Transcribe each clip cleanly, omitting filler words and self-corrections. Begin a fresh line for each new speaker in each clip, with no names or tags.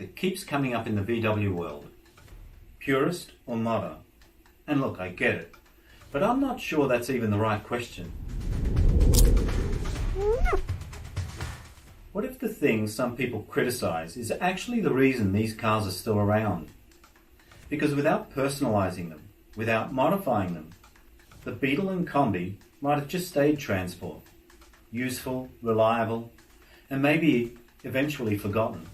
that keeps coming up in the VW world. Purist or modder? And look, I get it, but I'm not sure that's even the right question. What if the thing some people criticise is actually the reason these cars are still around? Because without personalising them, without modifying them, the Beetle and Combi might have just stayed transport, useful, reliable, and maybe eventually forgotten.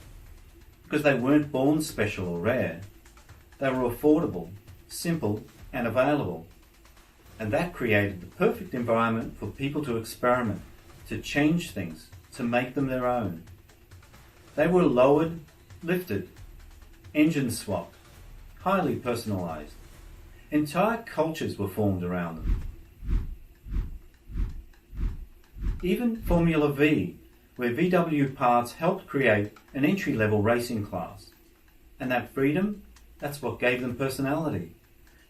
Because they weren't born special or rare. They were affordable, simple, and available. And that created the perfect environment for people to experiment, to change things, to make them their own. They were lowered, lifted, engine swapped, highly personalised. Entire cultures were formed around them. Even Formula V, where VW parts helped create an entry-level racing class. And that freedom, that's what gave them personality.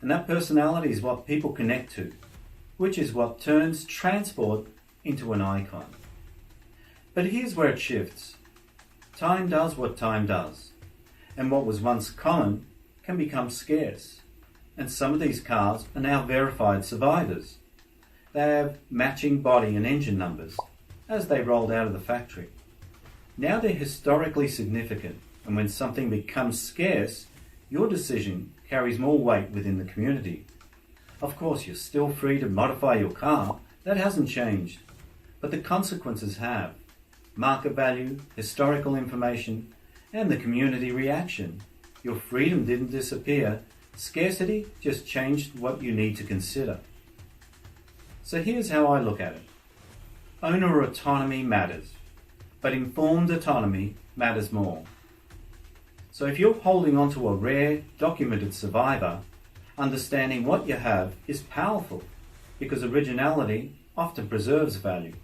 And that personality is what people connect to, which is what turns transport into an icon. But here's where it shifts. Time does what time does. And what was once common can become scarce. And some of these cars are now verified survivors. They have matching body and engine numbers as they rolled out of the factory. Now they're historically significant, and when something becomes scarce, your decision carries more weight within the community. Of course, you're still free to modify your car. That hasn't changed. But the consequences have. Market value, historical information, and the community reaction. Your freedom didn't disappear. Scarcity just changed what you need to consider. So here's how I look at it. Owner autonomy matters, but informed autonomy matters more. So if you're holding on to a rare, documented survivor, understanding what you have is powerful, because originality often preserves value.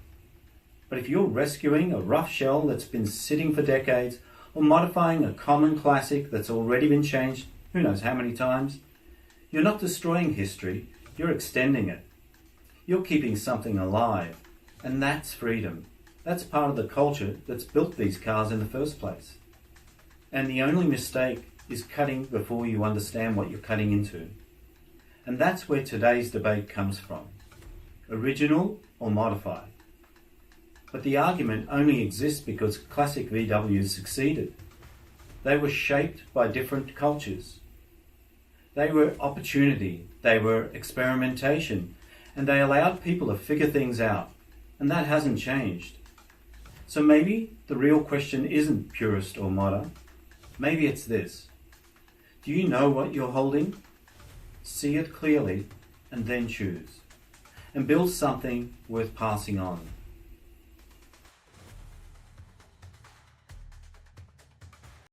But if you're rescuing a rough shell that's been sitting for decades, or modifying a common classic that's already been changed who knows how many times, you're not destroying history, you're extending it. You're keeping something alive, and that's freedom. That's part of the culture that's built these cars in the first place. And the only mistake is cutting before you understand what you're cutting into. And that's where today's debate comes from. Original or modified. But the argument only exists because classic VWs succeeded. They were shaped by different cultures. They were opportunity, they were experimentation, and they allowed people to figure things out. And that hasn't changed. So maybe the real question isn't purist or modder. Maybe it's this. Do you know what you're holding? See it clearly and then choose. And build something worth passing on.